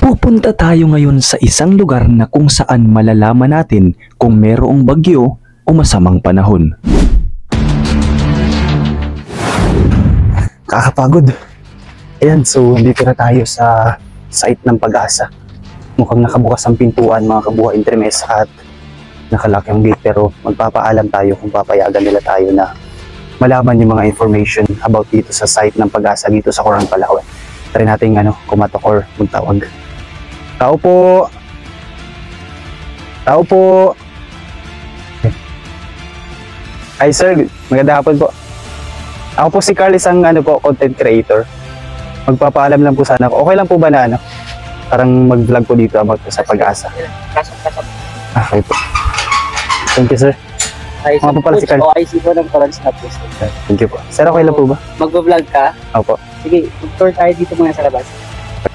Pupunta tayo ngayon sa isang lugar na kung saan malalaman natin kung merong bagyo o masamang panahon. Kakapagod. Ayan, so dito na tayo sa site ng Pag-asa. Mukhang nakabukas ang pintuan, mga kabuha Intermes, at nakalak yung gate, pero magpapaalam tayo kung papayagan nila tayo na malaman yung mga information about dito sa site ng Pag-asa dito sa Coron, Palawan. Try natin kumatok or magtawag. Tao po! Tao po! Hi sir, magandang hapon po. Ako po si Carl, isang content creator. Magpapaalam lang po sana ako. Okay lang po ba na parang mag-vlog po dito about sa Pag-asa? Okay po. Thank you sir. Hi, Mga po pala si Carl. Okay, po ng Coron Snap. Thank you po. Sir, okay lang po ba? Magbablog ka? Opo. Sige, mag-tour tayo dito muna sa labas.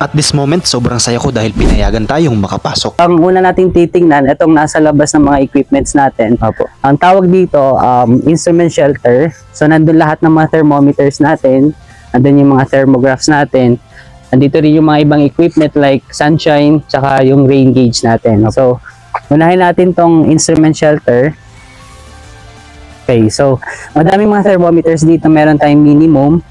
At this moment, sobrang saya ko dahil pinayagan tayong makapasok. Ang una nating titingnan, itong nasa labas ng mga equipments natin. Opo. Ang tawag dito, instrument shelter. So, nandun lahat ng mga thermometers natin. Nandun yung mga thermographs natin. Nandito rin yung mga ibang equipment like sunshine, tsaka yung rain gauge natin. So, unahin natin tong instrument shelter. Okay, so, madaming mga thermometers dito. Meron tayong minimum,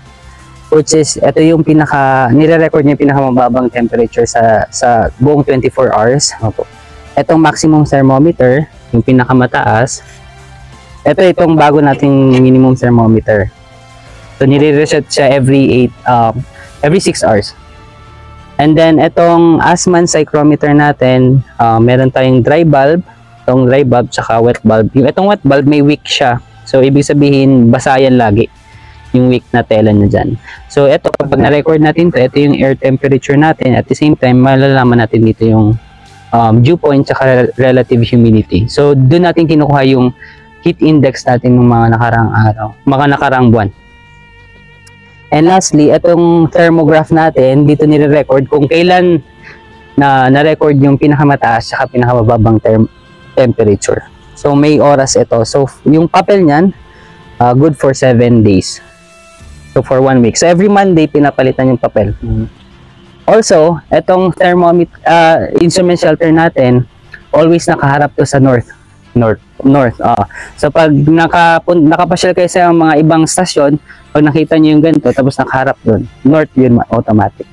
which is, ito yung nire-record niya yung pinakamababang temperature sa buong 24 hours. Opo. Itong maximum thermometer, yung pinakamataas. Itong bago nating minimum thermometer. So, nire-reset siya every 6 hours. And then, itong Assmann psychrometer natin, meron tayong dry bulb, itong dry bulb, tsaka wet bulb. Yung itong wet bulb, may wick siya. So, ibig sabihin, basa yan lagi yung wick na tela niya dyan. So, ito, kapag na-record natin ito yung air temperature natin. At the same time, malalaman natin dito yung dew point tsaka relative humidity. So, doon natin kinukuha yung heat index natin ng mga nakarang araw, mga nakarang buwan. And lastly, itong thermograph natin, dito nire-record kung kailan na-record yung pinakamataas tsaka pinakamababang temperature. So, may oras ito. So, yung papel niyan, good for 7 days. So, for 1 week. So, every Monday, pinapalitan yung papel. Also, itong thermometer, instrument shelter natin, always nakaharap to sa north. So, pag nakapasyal kayo sa mga ibang stasyon, pag nakita nyo yung ganito, tapos nakaharap doon, north yun, automatic.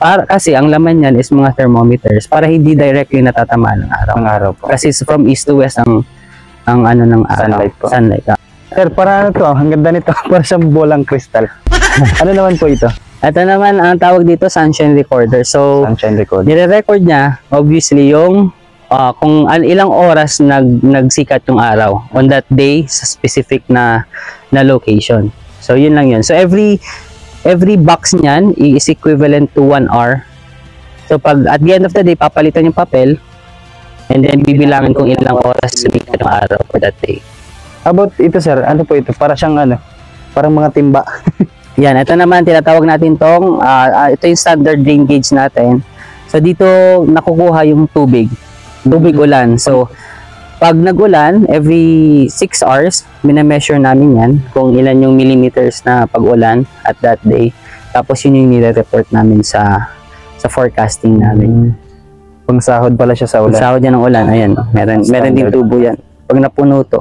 Kasi, ang laman yan is mga thermometers para hindi directly natatamaan ng araw. Ang araw po. Kasi from east to west ang ng araw. Sunlight po. Sunlight. Sir, para ang ganda nito. Para siyang bolang kristal. Ano naman po ito? Ito naman, ang tawag dito, sunshine recorder. So, Sunshine record. nire-record niya, obviously, yung kung ilang oras nagsikat yung araw on that day sa specific na location. So, yun lang yun. So, every box niyan is equivalent to 1 hour. So, pag at the end of the day, papalitan yung papel, and then bibilangin kung ilang oras sumikat yung araw for that day. About ito sir, ano po ito? Para siyang parang mga timba. Yan, ito naman, tinatawag natin tong, ito yung standard rain gauge natin. So, dito nakukuha yung tubig ulan. So, pag nag-ulan, every 6 hours, minemeasure namin yan kung ilan yung millimeters na pag-ulan at that day. Tapos, yun yung nire-report namin sa forecasting namin. Pangsahod pala siya sa ulan. Pangsahod yan ng ulan, ayan. Meron din tubo yan. Pag napuno to,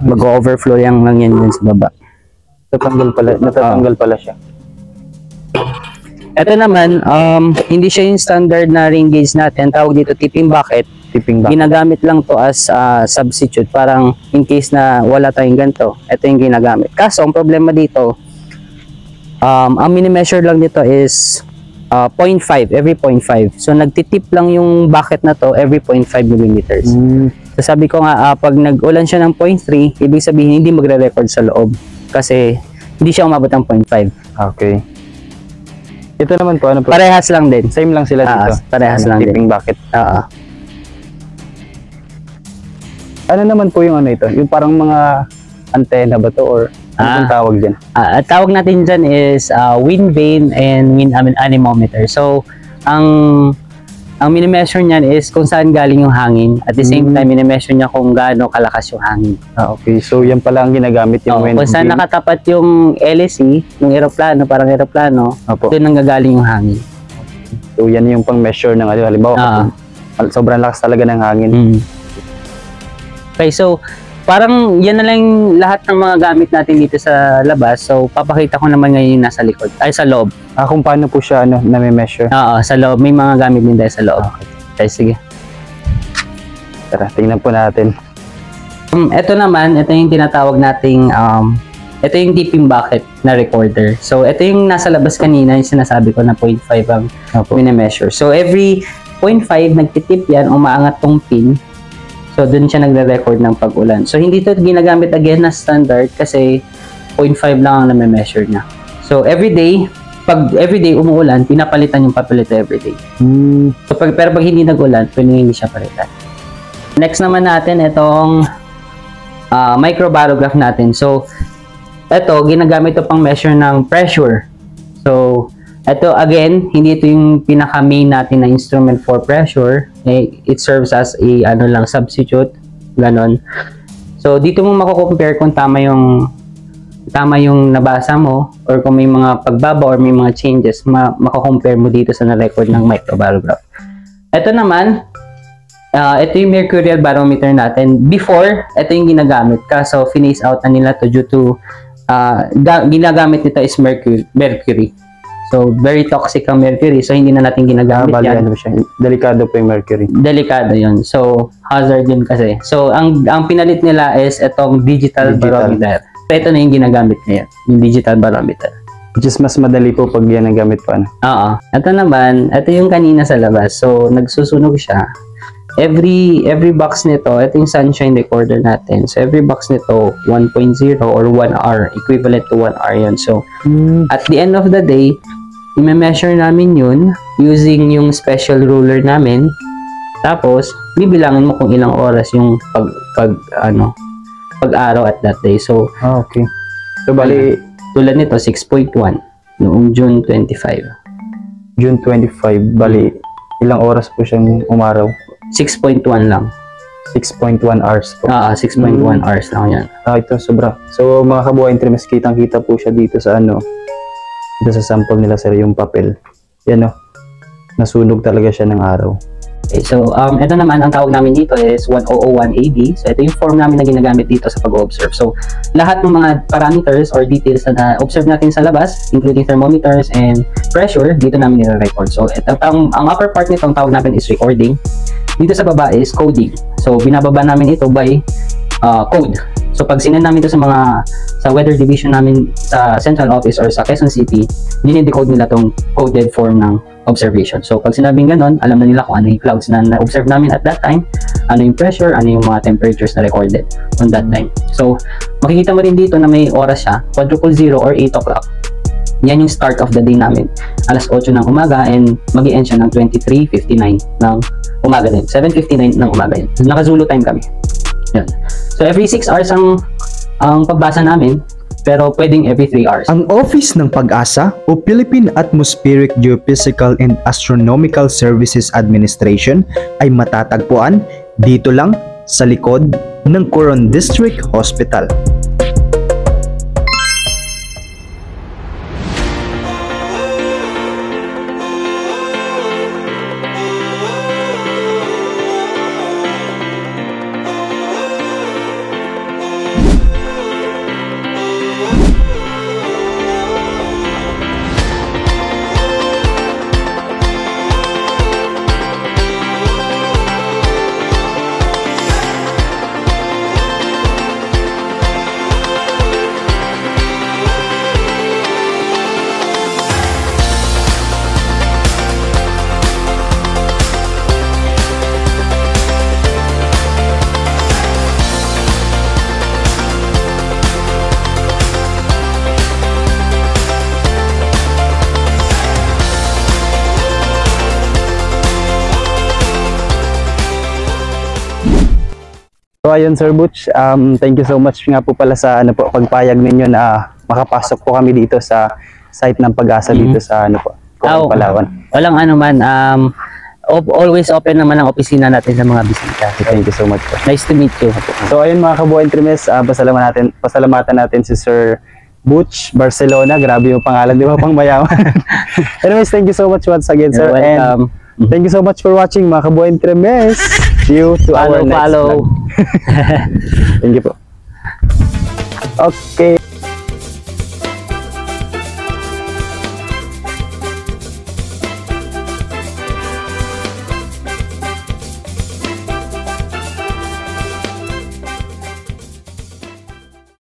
mag-overflow lang yan dun sa baba. Natatanggal pala siya. Ito naman, hindi siya yung standard na rain gauge natin. Tawag dito tipping bucket. Ginagamit lang to as substitute. Parang in case na wala tayong ganito, ito yung ginagamit. Kaso, ang problema dito, ang mini-measure lang dito is 0.5, every 0.5. So, nagtitip lang yung bucket na to every 0.5 millimeters. So, sabi ko nga, pag nag-ulan siya ng 0.3, ibig sabihin hindi magre-record sa loob. Kasi, hindi siya umabot ng 0.5. Okay. Ito naman po, ano po? Parehas lang din. Same lang sila dito. Parehas lang din. Tipping bucket. Oo. Ano naman po yung ito? Yung parang mga antena ba to or anong tawag dyan? At tawag natin dyan is wind vane and wind anemometer. So, ang mini-measure niyan is kung saan galing yung hangin. At the same time, mini-measure niya kung gaano kalakas yung hangin. Okay. So, yan pala ang ginagamit yung wind kung saan vane. nakatapat yung LSE, yung aeroplano, parang aeroplano, doon nanggagaling yung hangin. So yan yung pang-measure ng halimbawa kung sobrang lakas talaga ng hangin. Okay, so parang yan na lang yung lahat ng mga gamit natin dito sa labas. So papakita ko naman ngayon yung nasa likod, ay sa loob. Kung paano po siya na-measure. Oo, sa loob. May mga gamit din tayo sa loob. Okay, sige. Tara, tingnan po natin. Ito naman, ito yung tinatawag nating ito yung tipping bucket na recorder. So ito yung nasa labas kanina, yung sinasabi ko na 0.5 ang mini-measure. So every 0.5 nagtitip yan, umaangat tong pin. So dun siya nagre-record ng pag-ulan. So hindi ito ginagamit again na standard kasi 0.5 lang ang na-measure niya. So everyday, pag everyday umuulan, pinapalitan yung papelet everyday. So pero pag hindi nag-ulan, pwede hindi siya palitan. Next naman natin itong microbarograph natin. So ito, ginagamit ito pang measure ng pressure. So ito again, hindi ito yung pinaka-main natin na instrument for pressure. It serves as a lang substitute, ganon. So dito mo mako-compare kung tama yung nabasa mo or kung may mga pagbaba or may mga changes, mako-compare mo dito sa na-record ng microbarograph. Ito naman, ito yung mercurial barometer natin. Before, ito yung ginagamit, kaso finish out na nila to due to ginagamit nito is mercury. So, very toxic ang mercury. So, hindi na natin ginagamit yan. Delikado po yung mercury. Delikado yun. So, hazard yun kasi. So, ang pinalit nila is itong digital barometer. So, ito na yung ginagamit ngayon. Yung digital barometer. Which is mas madali po pag yan ang gamit pa. Oo. Ito naman, ito yung kanina sa labas. So, nagsusunog siya. Every box nito, ito yung sunshine recorder natin. So, every box nito, 1.0 or 1 hour. Equivalent to 1 hour yun. So, at the end of the day, i-measure namin yun using yung special ruler namin. Tapos, bibilangin mo kung ilang oras yung pag-araw at that day. So, okay. So, bali, tulad nito, 6.1 noong June 25. June 25, bali, ilang oras po siyang umaraw? 6.1 lang. 6.1 hours po. 6.1 hours lang yan. Ito, sobra. So, mga kabuhay intermes, kitang-kita po siya dito sa dito sa sample nila sir, yung papel. Yan nasunog talaga siya ng araw. Okay, so ito naman, ang tawag namin dito is 1001AB. So ito yung form namin na ginagamit dito sa pag-observe. So lahat ng mga parameters or details na na-observe natin sa labas, including thermometers and pressure, dito namin nire-record. So ang upper part nito, ang tawag namin is recording. Dito sa baba is coding. So binababa namin ito by code. So pag sinend namin ito sa weather division namin sa central office or sa Quezon City, dinidecode nila tong coded form ng observation. So pag sinabing ganon, alam na nila kung ano yung clouds na na-observe namin at that time, ano yung pressure, ano yung mga temperatures na recorded on that time. So makikita mo rin dito na may oras siya, 00:00 or 8 o'clock. Yan yung start of the day namin. Alas 8 ng umaga and mag-i-end siya ng 23:59 ng umaga din. 7:59 ng umaga yun. So, naka-Zulu time kami. Yan. So every 6 hours ang pagbasa namin, pero pwedeng every 3 hours. Ang Office ng Pag-asa o Philippine Atmospheric Geophysical and Astronomical Services Administration ay matatagpuan dito lang sa likod ng Coron District Hospital. So ayun Sir Butch, thank you so much nga po pala sa pagpayag ninyo na makapasok po kami dito sa site ng Pag-asa dito sa Coron, Palawan. Walang ano man, always open naman ang opisina natin sa mga bisita. Thank you so much po. Nice to meet you. So ayun mga kabuhay intermes, pasalamatan natin si Sir Butch Barcelona. Grabe yung pangalan, di ba? Pang mayaman. Anyways, thank you so much once again, sir. You're welcome. And thank you so much for watching, mga kabuhay Entremes. See you to our next Follow. vlog. Thank you po. Okay.